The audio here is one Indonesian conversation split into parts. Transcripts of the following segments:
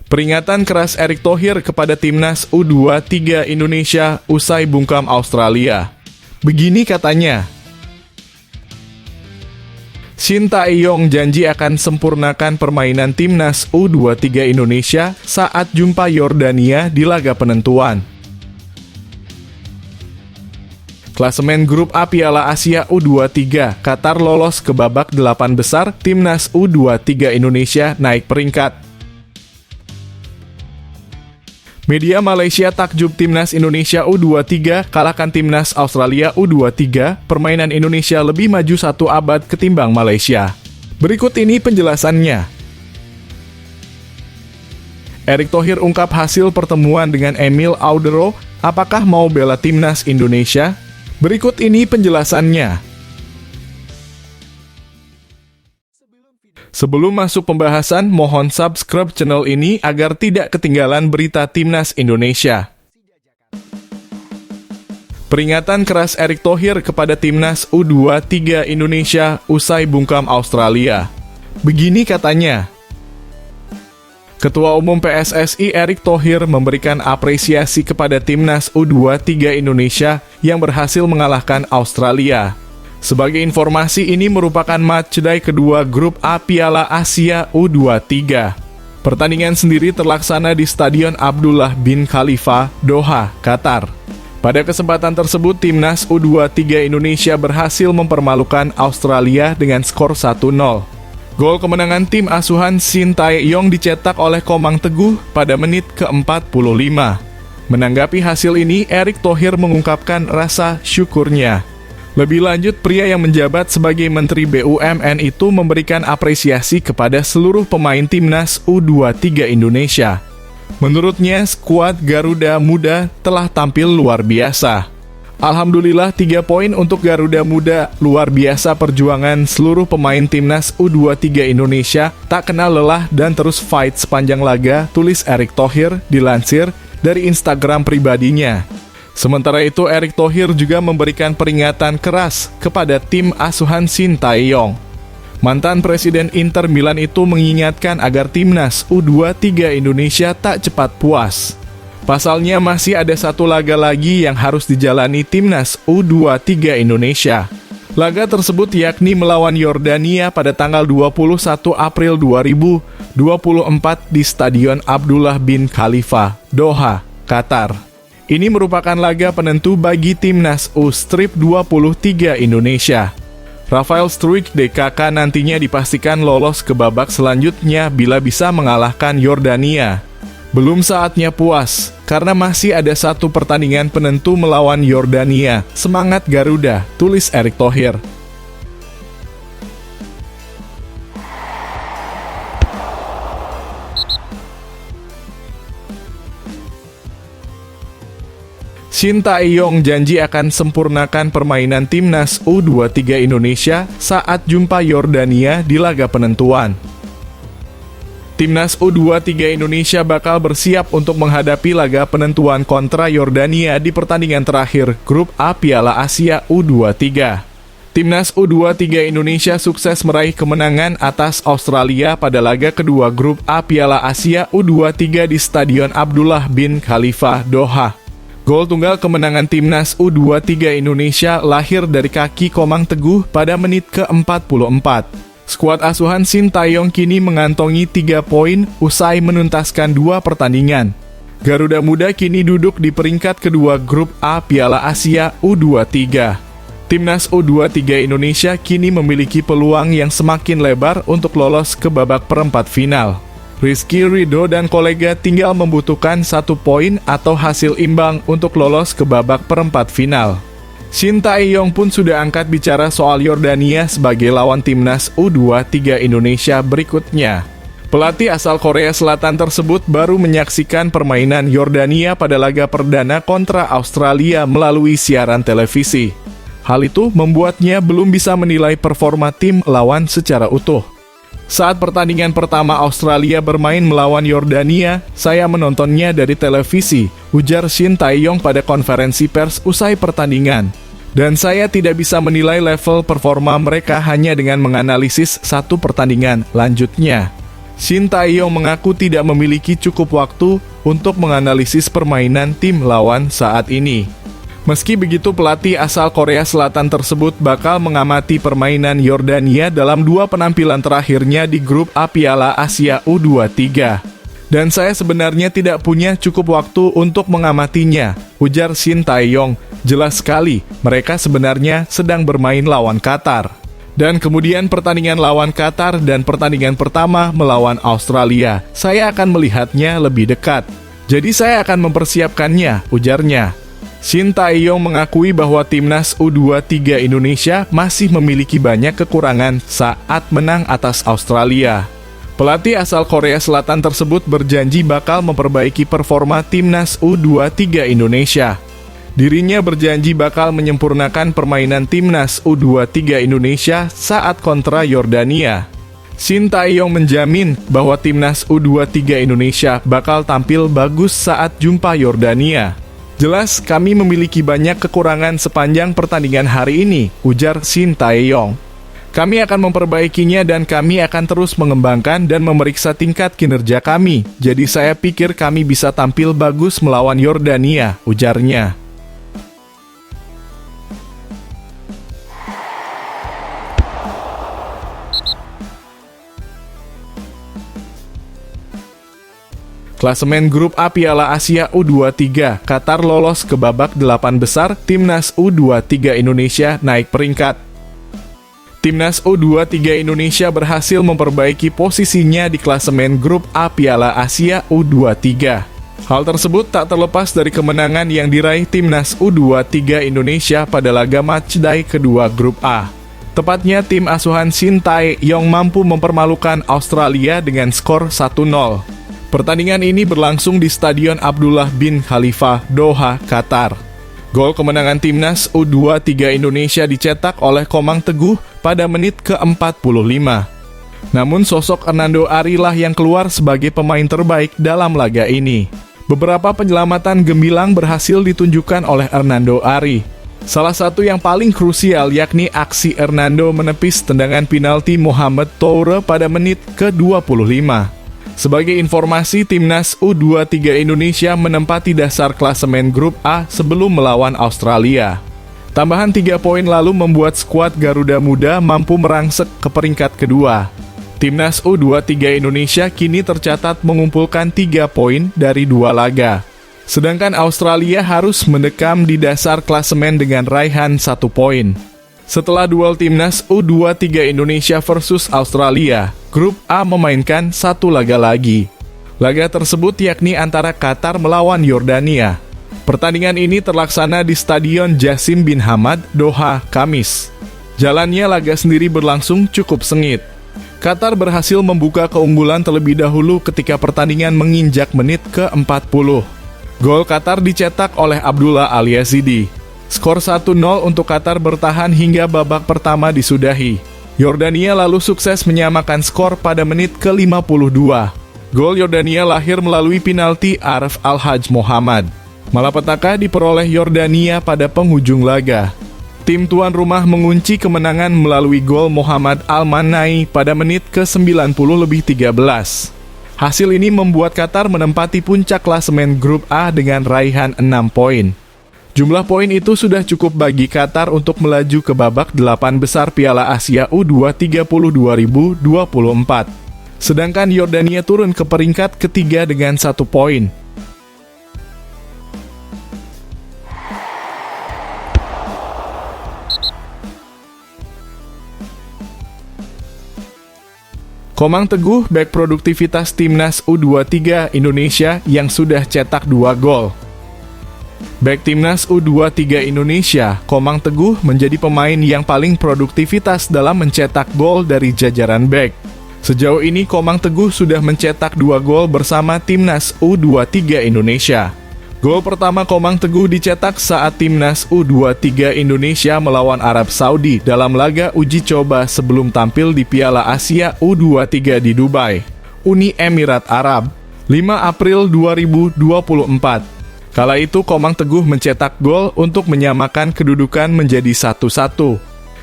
Peringatan keras Erick Thohir kepada timnas U23 Indonesia usai bungkam Australia. Begini katanya, Shin Tae-yong janji akan sempurnakan permainan timnas U23 Indonesia saat jumpa Yordania di laga penentuan. Klasemen grup A Piala Asia U23, Qatar lolos ke babak 8 besar, timnas U23 Indonesia naik peringkat. Media Malaysia takjub timnas Indonesia U23 kalahkan timnas Australia U23, permainan Indonesia lebih maju 1 abad ketimbang Malaysia. Berikut ini penjelasannya. Erick Thohir ungkap hasil pertemuan dengan Emil Audero, apakah mau bela timnas Indonesia? Berikut ini penjelasannya. Sebelum masuk pembahasan, mohon subscribe channel ini agar tidak ketinggalan berita timnas Indonesia. Peringatan keras Erick Thohir kepada timnas U23 Indonesia usai bungkam Australia. Begini katanya, Ketua Umum PSSI Erick Thohir memberikan apresiasi kepada timnas U23 Indonesia yang berhasil mengalahkan Australia. Sebagai informasi, ini merupakan matchday kedua grup A Piala Asia U23. Pertandingan sendiri terlaksana di Stadion Abdullah bin Khalifa, Doha, Qatar. Pada kesempatan tersebut, timnas U23 Indonesia berhasil mempermalukan Australia dengan skor 1-0. Gol kemenangan tim asuhan Shin Tae-yong dicetak oleh Komang Teguh pada menit ke-45. Menanggapi hasil ini, Erick Thohir mengungkapkan rasa syukurnya. Lebih lanjut, pria yang menjabat sebagai Menteri BUMN itu memberikan apresiasi kepada seluruh pemain timnas U23 Indonesia. Menurutnya, skuad Garuda Muda telah tampil luar biasa. Alhamdulillah, 3 poin untuk Garuda Muda. Luar biasa perjuangan seluruh pemain timnas U23 Indonesia, tak kenal lelah dan terus fight sepanjang laga, tulis Erick Thohir dilansir dari Instagram pribadinya. Sementara itu, Erick Thohir juga memberikan peringatan keras kepada tim asuhan Shin Tae-yong. Mantan Presiden Inter Milan itu mengingatkan agar timnas U23 Indonesia tak cepat puas. Pasalnya masih ada 1 laga lagi yang harus dijalani timnas U23 Indonesia. Laga tersebut yakni melawan Yordania pada tanggal 21 April 2024 di Stadion Abdullah bin Khalifa, Doha, Qatar. Ini merupakan laga penentu bagi timnas U23 Indonesia. Rafael Struijk DKK nantinya dipastikan lolos ke babak selanjutnya bila bisa mengalahkan Yordania. Belum saatnya puas, karena masih ada 1 pertandingan penentu melawan Yordania. Semangat Garuda, tulis Erick Thohir. Shin Tae-yong janji akan sempurnakan permainan timnas U23 Indonesia saat jumpa Yordania di laga penentuan. Timnas U23 Indonesia bakal bersiap untuk menghadapi laga penentuan kontra Yordania di pertandingan terakhir grup A Piala Asia U23. Timnas U23 Indonesia sukses meraih kemenangan atas Australia pada laga kedua grup A Piala Asia U23 di Stadion Abdullah bin Khalifa, Doha. Gol tunggal kemenangan timnas U23 Indonesia lahir dari kaki Komang Teguh pada menit ke-44. Skuad asuhan Shin Tae-yong kini mengantongi 3 poin usai menuntaskan 2 pertandingan. Garuda Muda kini duduk di peringkat kedua grup A Piala Asia U23. Timnas U23 Indonesia kini memiliki peluang yang semakin lebar untuk lolos ke babak perempat final. Rizky Ridho dan kolega tinggal membutuhkan 1 poin atau hasil imbang untuk lolos ke babak perempat final. Shin Tae-yong pun sudah angkat bicara soal Yordania sebagai lawan timnas U23 Indonesia berikutnya. Pelatih asal Korea Selatan tersebut baru menyaksikan permainan Yordania pada laga perdana kontra Australia melalui siaran televisi. Hal itu membuatnya belum bisa menilai performa tim lawan secara utuh. Saat pertandingan pertama Australia bermain melawan Yordania, saya menontonnya dari televisi, ujar Shin Tae-yong pada konferensi pers usai pertandingan. Dan saya tidak bisa menilai level performa mereka hanya dengan menganalisis 1 pertandingan, lanjutnya. Shin Tae-yong mengaku tidak memiliki cukup waktu untuk menganalisis permainan tim lawan saat ini. Meski begitu, pelatih asal Korea Selatan tersebut bakal mengamati permainan Yordania dalam 2 penampilan terakhirnya di grup A Piala Asia U23. Dan saya sebenarnya tidak punya cukup waktu untuk mengamatinya, ujar Shin Tae-yong. Jelas sekali, mereka sebenarnya sedang bermain lawan Qatar. Dan kemudian pertandingan lawan Qatar dan pertandingan pertama melawan Australia, saya akan melihatnya lebih dekat. Jadi saya akan mempersiapkannya, ujarnya. Shin Tae-yong mengakui bahwa timnas U23 Indonesia masih memiliki banyak kekurangan saat menang atas Australia. Pelatih asal Korea Selatan tersebut berjanji bakal memperbaiki performa timnas U23 Indonesia. Dirinya berjanji bakal menyempurnakan permainan timnas U23 Indonesia saat kontra Yordania. Shin Tae-yong menjamin bahwa timnas U23 Indonesia bakal tampil bagus saat jumpa Yordania. Jelas kami memiliki banyak kekurangan sepanjang pertandingan hari ini, ujar Shin Tae-yong. Kami akan memperbaikinya dan kami akan terus mengembangkan dan memeriksa tingkat kinerja kami. Jadi saya pikir kami bisa tampil bagus melawan Yordania, ujarnya. Klasemen grup A Piala Asia U23, Qatar lolos ke babak 8 besar, timnas U23 Indonesia naik peringkat. Timnas U23 Indonesia berhasil memperbaiki posisinya di klasemen grup A Piala Asia U23. Hal tersebut tak terlepas dari kemenangan yang diraih timnas U23 Indonesia pada laga matchday kedua grup A. Tepatnya tim asuhan Shin Tae-yong mampu mempermalukan Australia dengan skor 1-0. Pertandingan ini berlangsung di Stadion Abdullah bin Khalifa, Doha, Qatar. Gol kemenangan timnas U23 Indonesia dicetak oleh Komang Teguh pada menit ke-45. Namun sosok Hernando Ari lah yang keluar sebagai pemain terbaik dalam laga ini. Beberapa penyelamatan gemilang berhasil ditunjukkan oleh Hernando Ari. Salah satu yang paling krusial yakni aksi Hernando menepis tendangan penalti Mohamed Toure pada menit ke-25. Sebagai informasi, timnas U23 Indonesia menempati dasar klasemen grup A sebelum melawan Australia. Tambahan 3 poin lalu membuat skuad Garuda Muda mampu merangsek ke peringkat kedua. Timnas U23 Indonesia kini tercatat mengumpulkan 3 poin dari 2 laga. Sedangkan Australia harus mendekam di dasar klasemen dengan raihan 1 poin. Setelah duel timnas U23 Indonesia versus Australia, grup A memainkan 1 laga lagi. Laga tersebut yakni antara Qatar melawan Yordania. Pertandingan ini terlaksana di Stadion Jassim bin Hamad, Doha, Kamis. Jalannya laga sendiri berlangsung cukup sengit. Qatar berhasil membuka keunggulan terlebih dahulu ketika pertandingan menginjak menit ke-40. Gol Qatar dicetak oleh Abdullah Al-Yazidi. Skor 1-0 untuk Qatar bertahan hingga babak pertama disudahi. Yordania lalu sukses menyamakan skor pada menit ke-52. Gol Yordania lahir melalui penalti Arif Al-Haj Muhammad. Malapetaka diperoleh Yordania pada penghujung laga. Tim tuan rumah mengunci kemenangan melalui gol Muhammad Al-Manai pada menit ke-90+13. Hasil ini membuat Qatar menempati puncak klasemen grup A dengan raihan 6 poin. Jumlah poin itu sudah cukup bagi Qatar untuk melaju ke babak 8 besar Piala Asia U20 2024. Sedangkan Yordania turun ke peringkat ketiga dengan 1 poin. Komang Teguh, bek produktivitas timnas U23 Indonesia yang sudah cetak 2 gol. Bek timnas U23 Indonesia, Komang Teguh menjadi pemain yang paling produktivitas dalam mencetak gol dari jajaran bek. Sejauh ini Komang Teguh sudah mencetak 2 gol bersama timnas U23 Indonesia. Gol pertama Komang Teguh dicetak saat timnas U23 Indonesia melawan Arab Saudi dalam laga uji coba sebelum tampil di Piala Asia U23 di Dubai, Uni Emirat Arab, 5 April 2024. Kala itu Komang Teguh mencetak gol untuk menyamakan kedudukan menjadi 1-1.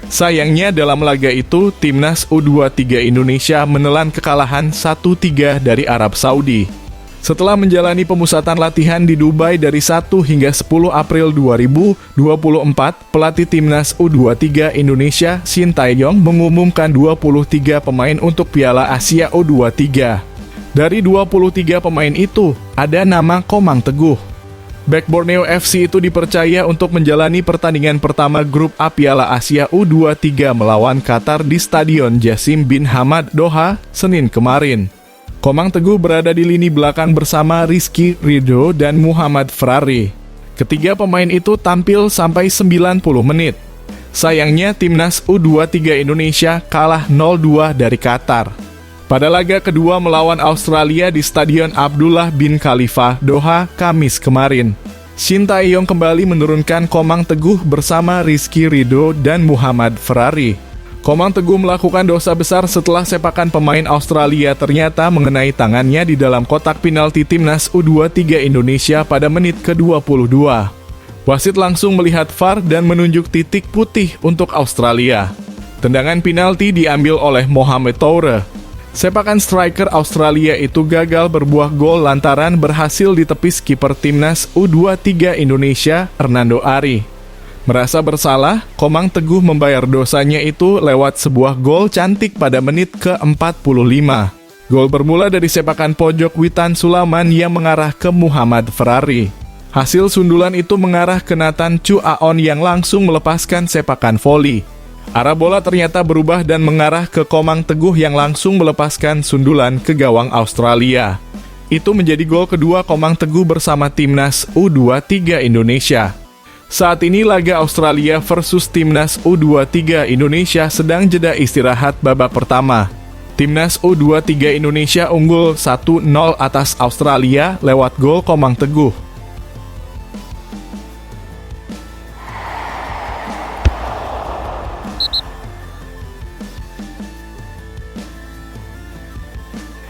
Sayangnya dalam laga itu, timnas U23 Indonesia menelan kekalahan 1-3 dari Arab Saudi. Setelah menjalani pemusatan latihan di Dubai dari 1 hingga 10 April 2024, pelatih timnas U23 Indonesia, Shin Tae-yong, mengumumkan 23 pemain untuk Piala Asia U23. Dari 23 pemain itu, ada nama Komang Teguh. Bek Borneo FC itu dipercaya untuk menjalani pertandingan pertama grup A Piala Asia U23 melawan Qatar di Stadion Jassim bin Hamad, Doha, Senin kemarin. Komang Teguh berada di lini belakang bersama Rizky Ridho dan Muhammad Ferrari. Ketiga pemain itu tampil sampai 90 menit. Sayangnya timnas U23 Indonesia kalah 0-2 dari Qatar. Pada laga kedua melawan Australia di Stadion Abdullah bin Khalifa, Doha, Kamis kemarin, Shin Tae-yong kembali menurunkan Komang Teguh bersama Rizky Ridho dan Muhammad Ferrari. Komang Teguh melakukan dosa besar setelah sepakan pemain Australia ternyata mengenai tangannya di dalam kotak penalti timnas U23 Indonesia pada menit ke-22. Wasit langsung melihat VAR dan menunjuk titik putih untuk Australia. Tendangan penalti diambil oleh Mohamed Toure. Sepakan striker Australia itu gagal berbuah gol lantaran berhasil ditepis kiper timnas U23 Indonesia, Hernando Ari. Merasa bersalah, Komang Teguh membayar dosanya itu lewat sebuah gol cantik pada menit ke-45. Gol bermula dari sepakan pojok Witan Sulaiman yang mengarah ke Muhammad Ferrari. Hasil sundulan itu mengarah ke Nathan Chu Aon yang langsung melepaskan sepakan voli. Arah bola ternyata berubah dan mengarah ke Komang Teguh yang langsung melepaskan sundulan ke gawang Australia. Itu menjadi gol kedua Komang Teguh bersama timnas U23 Indonesia. Saat ini laga Australia versus timnas U23 Indonesia sedang jeda istirahat babak pertama. Timnas U23 Indonesia unggul 1-0 atas Australia lewat gol Komang Teguh.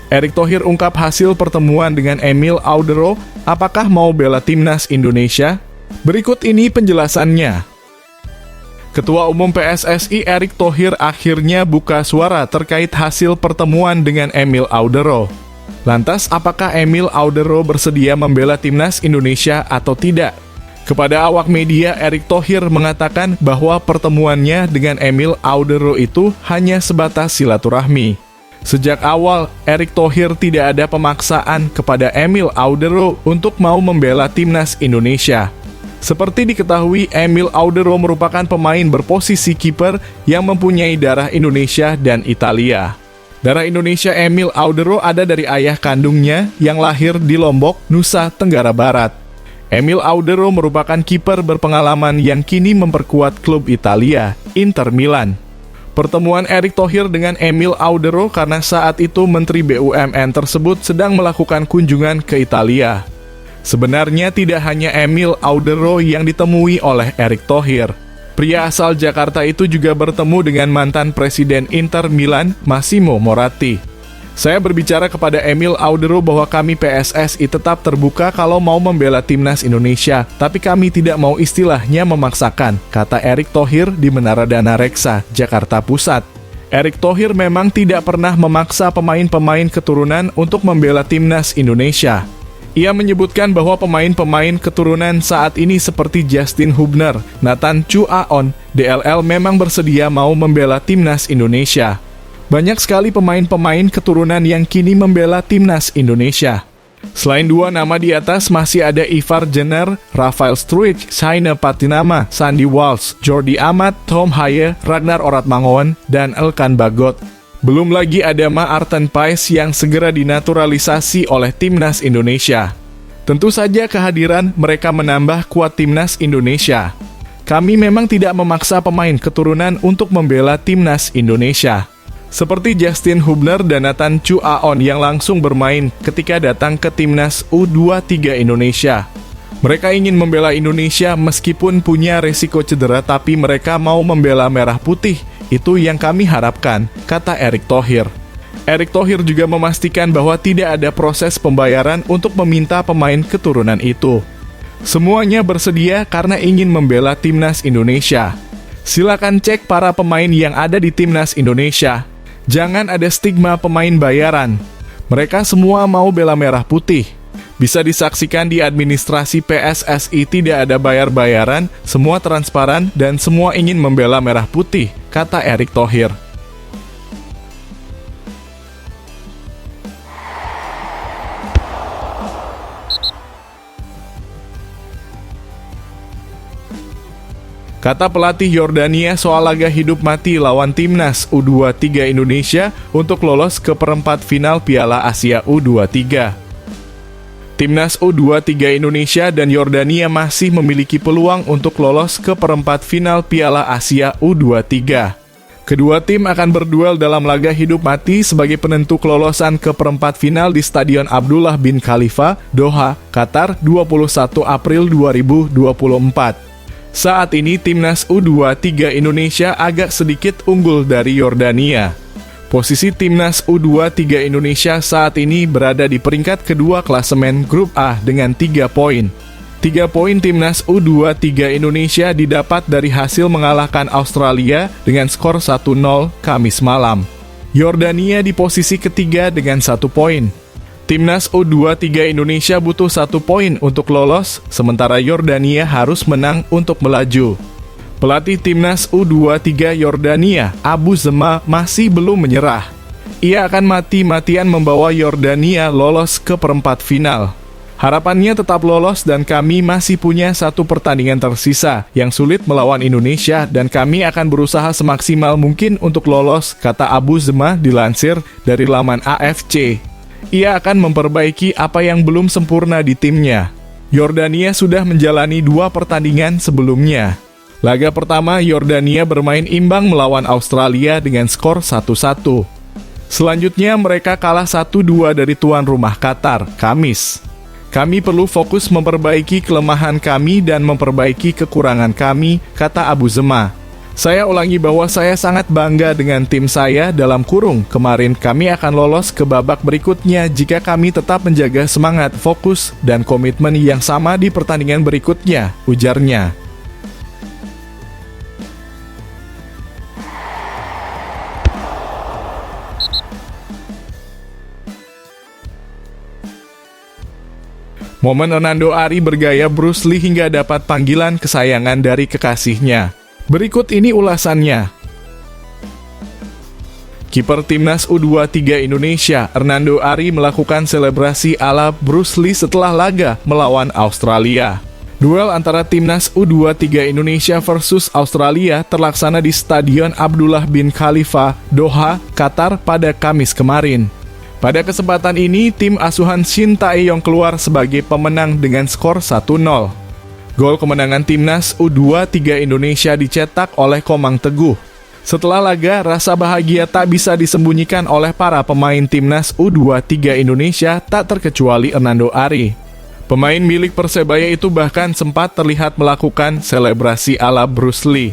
Erick Thohir ungkap hasil pertemuan dengan Emil Audero, apakah mau bela timnas Indonesia? Berikut ini penjelasannya. Ketua Umum PSSI Erick Thohir akhirnya buka suara terkait hasil pertemuan dengan Emil Audero. Lantas, apakah Emil Audero bersedia membela timnas Indonesia atau tidak? Kepada awak media, Erick Thohir mengatakan bahwa pertemuannya dengan Emil Audero itu hanya sebatas silaturahmi. Sejak awal, Erick Thohir tidak ada pemaksaan kepada Emil Audero untuk mau membela timnas Indonesia. Seperti diketahui, Emil Audero merupakan pemain berposisi kiper yang mempunyai darah Indonesia dan Italia. Darah Indonesia Emil Audero ada dari ayah kandungnya yang lahir di Lombok, Nusa Tenggara Barat. Emil Audero merupakan kiper berpengalaman yang kini memperkuat klub Italia, Inter Milan. Pertemuan Erick Thohir dengan Emil Audero karena saat itu Menteri BUMN tersebut sedang melakukan kunjungan ke Italia. Sebenarnya tidak hanya Emil Audero yang ditemui oleh Erick Thohir. Pria asal Jakarta itu juga bertemu dengan mantan Presiden Inter Milan, Massimo Moratti. Saya berbicara kepada Emil Audero bahwa kami PSSI tetap terbuka kalau mau membela timnas Indonesia, tapi kami tidak mau istilahnya memaksakan, kata Erick Thohir di Menara Dana Reksa, Jakarta Pusat. Erick Thohir memang tidak pernah memaksa pemain-pemain keturunan untuk membela timnas Indonesia. Ia menyebutkan bahwa pemain-pemain keturunan saat ini seperti Justin Hubner, Nathan Chu Aon, DLL memang bersedia mau membela timnas Indonesia. Banyak sekali pemain-pemain keturunan yang kini membela timnas Indonesia. Selain dua nama di atas, masih ada Ivar Jenner, Rafael Struijk, Shaina Patinama, Sandy Walsh, Jordi Amat, Tom Haye, Ragnar Oratmangoen, dan Elkan Bagot. Belum lagi ada Maarten Paes yang segera dinaturalisasi oleh timnas Indonesia. Tentu saja kehadiran mereka menambah kuat timnas Indonesia. Kami memang tidak memaksa pemain keturunan untuk membela timnas Indonesia. Seperti Justin Hubner dan Nathan Chu Aon yang langsung bermain ketika datang ke timnas U23 Indonesia. Mereka ingin membela Indonesia meskipun punya resiko cedera, tapi mereka mau membela merah putih. Itu yang kami harapkan, kata Erick Thohir. Erick Thohir juga memastikan bahwa tidak ada proses pembayaran untuk meminta pemain keturunan itu. Semuanya bersedia karena ingin membela timnas Indonesia. Silakan cek para pemain yang ada di timnas Indonesia. Jangan ada stigma pemain bayaran. Mereka semua mau bela merah putih. Bisa disaksikan di administrasi PSSI tidak ada bayar-bayaran, semua transparan dan semua ingin membela merah putih, kata Erick Thohir. Kata pelatih Yordania soal laga hidup mati lawan timnas U23 Indonesia untuk lolos ke perempat final Piala Asia U23. Timnas U23 Indonesia dan Yordania masih memiliki peluang untuk lolos ke perempat final Piala Asia U23. Kedua tim akan berduel dalam laga hidup mati sebagai penentu kelolosan ke perempat final di Stadion Abdullah bin Khalifa, Doha, Qatar, 21 April 2024. Saat ini timnas U23 Indonesia agak sedikit unggul dari Yordania. Posisi timnas U23 Indonesia saat ini berada di peringkat kedua klasemen grup A dengan 3 poin. 3 poin timnas U23 Indonesia didapat dari hasil mengalahkan Australia dengan skor 1-0 Kamis malam. Yordania di posisi ketiga dengan 1 poin. Timnas U23 Indonesia butuh 1 poin untuk lolos, sementara Yordania harus menang untuk melaju. Pelatih timnas U23 Yordania, Abu Zema, masih belum menyerah. Ia akan mati-matian membawa Yordania lolos ke perempat final. Harapannya tetap lolos dan kami masih punya 1 pertandingan tersisa yang sulit melawan Indonesia dan kami akan berusaha semaksimal mungkin untuk lolos, kata Abu Zema dilansir dari laman AFC. Ia akan memperbaiki apa yang belum sempurna di timnya. Yordania sudah menjalani 2 pertandingan sebelumnya. Laga pertama, Yordania bermain imbang melawan Australia dengan skor 1-1. Selanjutnya, mereka kalah 1-2 dari tuan rumah Qatar, Kamis. Kami perlu fokus memperbaiki kelemahan kami dan memperbaiki kekurangan kami, kata Abu Zema. Saya ulangi bahwa saya sangat bangga dengan tim saya dalam kurung. Kemarin kami akan lolos ke babak berikutnya jika kami tetap menjaga semangat, fokus, dan komitmen yang sama di pertandingan berikutnya, ujarnya. Momen Hernando Ari bergaya Bruce Lee hingga dapat panggilan kesayangan dari kekasihnya. Berikut ini ulasannya. Kiper timnas U23 Indonesia, Hernando Ari melakukan selebrasi ala Bruce Lee setelah laga melawan Australia. Duel antara timnas U23 Indonesia versus Australia terlaksana di Stadion Abdullah bin Khalifa, Doha, Qatar pada Kamis kemarin. Pada kesempatan ini, tim asuhan Shin Tae-yong keluar sebagai pemenang dengan skor 1-0. Gol kemenangan timnas U23 Indonesia dicetak oleh Komang Teguh. Setelah laga, rasa bahagia tak bisa disembunyikan oleh para pemain timnas U23 Indonesia, tak terkecuali Hernando Ari. Pemain milik Persebaya itu bahkan sempat terlihat melakukan selebrasi ala Bruce Lee.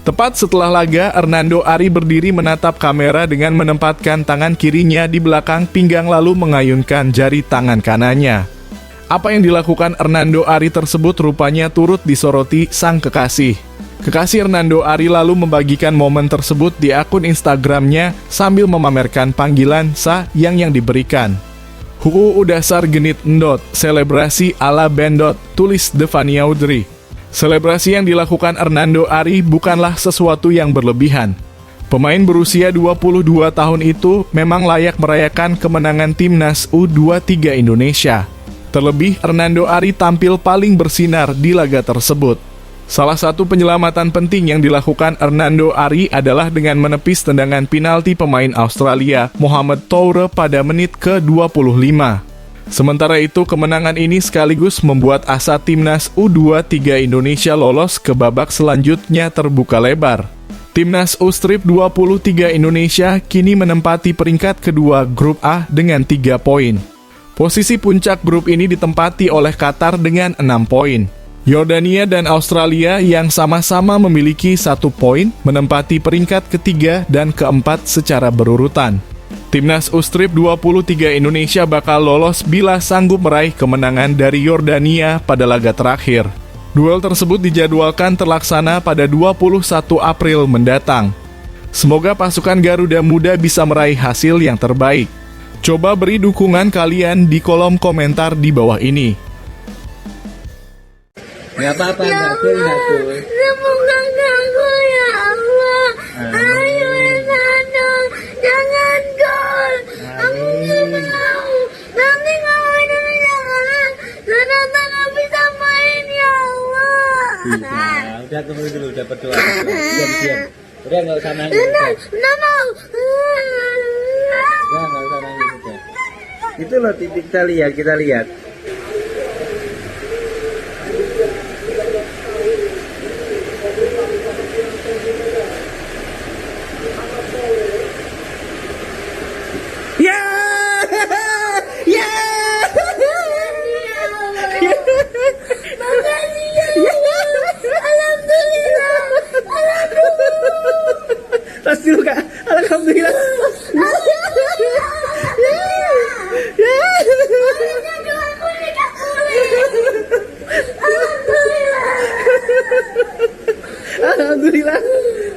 Tepat setelah laga, Hernando Ari berdiri menatap kamera dengan menempatkan tangan kirinya di belakang pinggang lalu mengayunkan jari tangan kanannya. Apa yang dilakukan Hernando Ari tersebut rupanya turut disoroti sang kekasih. Kekasih Hernando Ari lalu membagikan momen tersebut di akun Instagramnya sambil memamerkan panggilan sa yang diberikan. Dasar genit endot, selebrasi ala bendot, tulis Devania Audrey. Selebrasi yang dilakukan Hernando Ari bukanlah sesuatu yang berlebihan. Pemain berusia 22 tahun itu memang layak merayakan kemenangan timnas U23 Indonesia. Terlebih, Hernando Ari tampil paling bersinar di laga tersebut. Salah satu penyelamatan penting yang dilakukan Hernando Ari adalah dengan menepis tendangan penalti pemain Australia, Mohamed Toure pada menit ke-25. Sementara itu, kemenangan ini sekaligus membuat asa timnas U23 Indonesia lolos ke babak selanjutnya terbuka lebar. Timnas U23 Indonesia kini menempati peringkat kedua grup A dengan 3 poin. Posisi puncak grup ini ditempati oleh Qatar dengan 6 poin. Yordania dan Australia yang sama-sama memiliki 1 poin menempati peringkat ketiga dan keempat secara berurutan. Timnas U23 Indonesia bakal lolos bila sanggup meraih kemenangan dari Yordania pada laga terakhir. Duel tersebut dijadwalkan terlaksana pada 21 April mendatang. Semoga pasukan Garuda Muda bisa meraih hasil yang terbaik. Coba beri dukungan kalian di kolom komentar di bawah ini. Nggak apa-apa, nggak cool. Sembuhkan aku ya Allah. Ayo Ronaldo, jangan gol. Aku nggak mau. Nanti kalau Indonesia kalah, Ronaldo nggak bisa main ya Allah. Udah tunggu dulu, udah berdoa. Diam. Udah nggak usah nangis. Udah nggak usah nangis udah. Itu loh kita lihat. Tas dulu Kak, alhamdulillah. Alhamdulillah.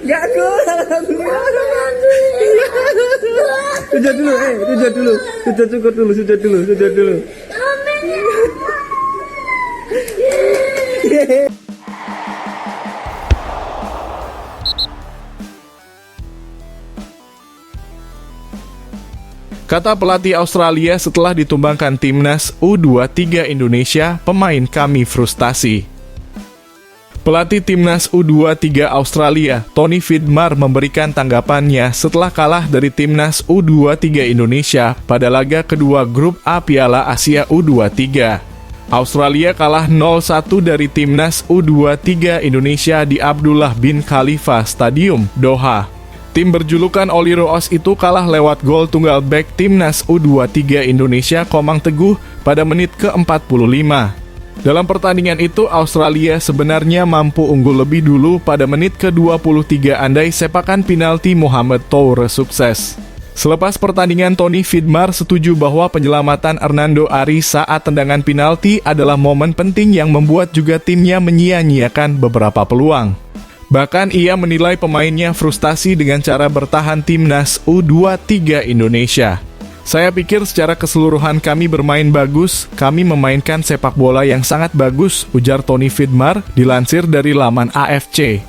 Gak gol, alhamdulillah. Sujud dulu. Sujud dulu. Kata pelatih Australia setelah ditumbangkan timnas U23 Indonesia, pemain kami frustasi. Pelatih timnas U23 Australia, Tony Vidmar memberikan tanggapannya setelah kalah dari timnas U23 Indonesia pada laga kedua grup A Piala Asia U23. Australia kalah 0-1 dari timnas U23 Indonesia di Abdullah bin Khalifa Stadium, Doha. Tim berjulukan Oliroos itu kalah lewat gol tunggal bek timnas U23 Indonesia Komang Teguh pada menit ke-45. Dalam pertandingan itu, Australia sebenarnya mampu unggul lebih dulu pada menit ke-23 andai sepakan penalti Mohamed Toure sukses. Selepas pertandingan, Tony Vidmar setuju bahwa penyelamatan Hernando Ari saat tendangan penalti adalah momen penting yang membuat juga timnya menyia-nyiakan beberapa peluang. Bahkan ia menilai pemainnya frustasi dengan cara bertahan timnas U23 Indonesia. Saya pikir secara keseluruhan kami bermain bagus, kami memainkan sepak bola yang sangat bagus, ujar Tony Vidmar, dilansir dari laman AFC.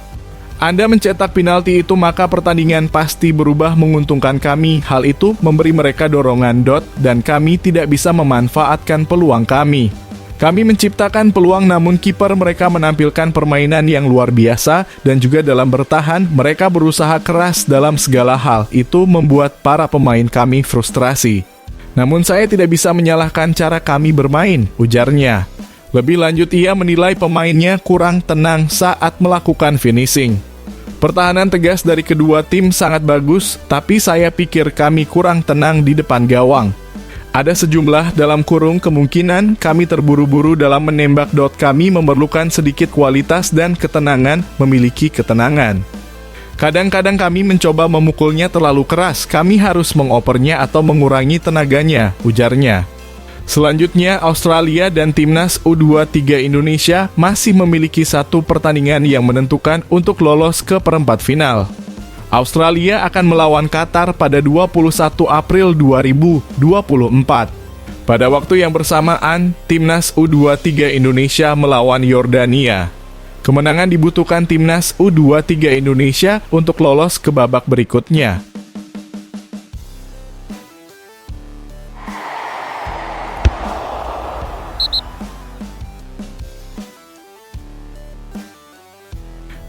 Anda mencetak penalti itu maka pertandingan pasti berubah menguntungkan kami, hal itu memberi mereka dorongan dan kami tidak bisa memanfaatkan peluang kami. Kami menciptakan peluang namun kiper mereka menampilkan permainan yang luar biasa dan juga dalam bertahan mereka berusaha keras dalam segala hal. Itu membuat para pemain kami frustrasi. Namun saya tidak bisa menyalahkan cara kami bermain, ujarnya. Lebih lanjut ia menilai pemainnya kurang tenang saat melakukan finishing. Pertahanan tegas dari kedua tim sangat bagus, tapi saya pikir kami kurang tenang di depan gawang. Ada sejumlah dalam kurung kemungkinan kami terburu-buru dalam menembak. Kami memerlukan sedikit kualitas dan ketenangan, memiliki ketenangan. Kadang-kadang kami mencoba memukulnya terlalu keras, kami harus mengopernya atau mengurangi tenaganya, ujarnya. Selanjutnya, Australia dan timnas U23 Indonesia masih memiliki satu pertandingan yang menentukan untuk lolos ke perempat final. Australia akan melawan Qatar pada 21 April 2024. Pada waktu yang bersamaan, timnas U23 Indonesia melawan Yordania. Kemenangan dibutuhkan timnas U23 Indonesia untuk lolos ke babak berikutnya.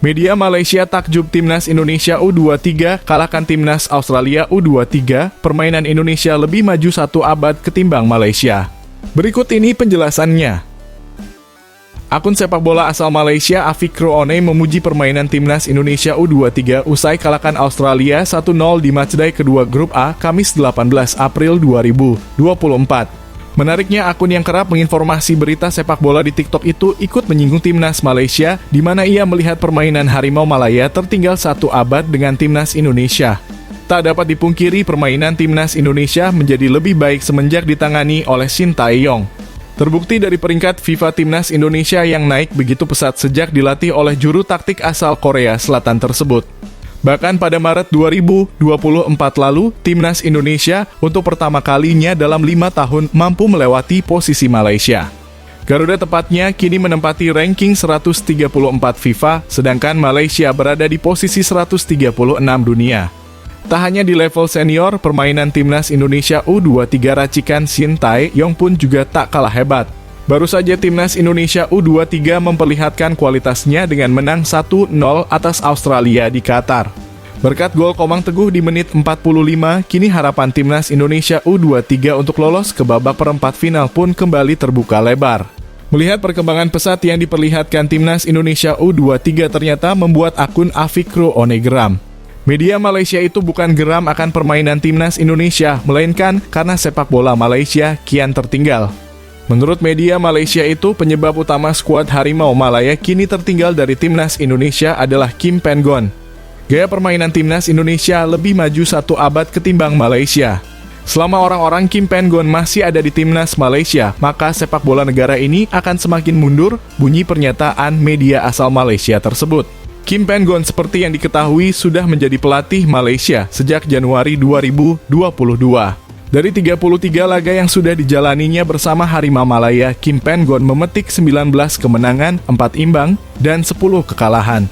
Media Malaysia takjub timnas Indonesia U23 kalahkan timnas Australia U23, permainan Indonesia lebih maju satu abad ketimbang Malaysia. Berikut ini penjelasannya. Akun sepak bola asal Malaysia Afikro One memuji permainan timnas Indonesia U23 usai kalahkan Australia 1-0 di matchday kedua grup A Kamis 18 April 2024. Menariknya, akun yang kerap menginformasi berita sepak bola di TikTok itu ikut menyinggung timnas Malaysia, di mana ia melihat permainan Harimau Malaya tertinggal satu abad dengan timnas Indonesia. Tak dapat dipungkiri permainan timnas Indonesia menjadi lebih baik semenjak ditangani oleh Shin Tae-yong. Terbukti dari peringkat FIFA Timnas Indonesia yang naik begitu pesat sejak dilatih oleh juru taktik asal Korea Selatan tersebut. Bahkan pada Maret 2024 lalu, Timnas Indonesia untuk pertama kalinya dalam 5 tahun mampu melewati posisi Malaysia. Garuda tepatnya kini menempati ranking 134 FIFA, sedangkan Malaysia berada di posisi 136 dunia. Tak hanya di level senior, permainan Timnas Indonesia U23 racikan Shin Tae-yong pun juga tak kalah hebat. Baru saja Timnas Indonesia U23 memperlihatkan kualitasnya dengan menang 1-0 atas Australia di Qatar. Berkat gol Komang Teguh di menit 45, kini harapan Timnas Indonesia U23 untuk lolos ke babak perempat final pun kembali terbuka lebar. Melihat perkembangan pesat yang diperlihatkan Timnas Indonesia U23 ternyata membuat akun Afikro One geram. Media Malaysia itu bukan geram akan permainan Timnas Indonesia, melainkan karena sepak bola Malaysia kian tertinggal. Menurut media Malaysia itu, penyebab utama skuad Harimau Malaya kini tertinggal dari Timnas Indonesia adalah Kim Pen-gon. Gaya permainan Timnas Indonesia lebih maju 1 abad ketimbang Malaysia. Selama orang-orang Kim Pen-gon masih ada di Timnas Malaysia, maka sepak bola negara ini akan semakin mundur, bunyi pernyataan media asal Malaysia tersebut. Kim Pen-gon seperti yang diketahui sudah menjadi pelatih Malaysia sejak Januari 2022. Dari 33 laga yang sudah dijalaninya bersama Harimau Malaya, Kim Pen-gon memetik 19 kemenangan, 4 imbang, dan 10 kekalahan.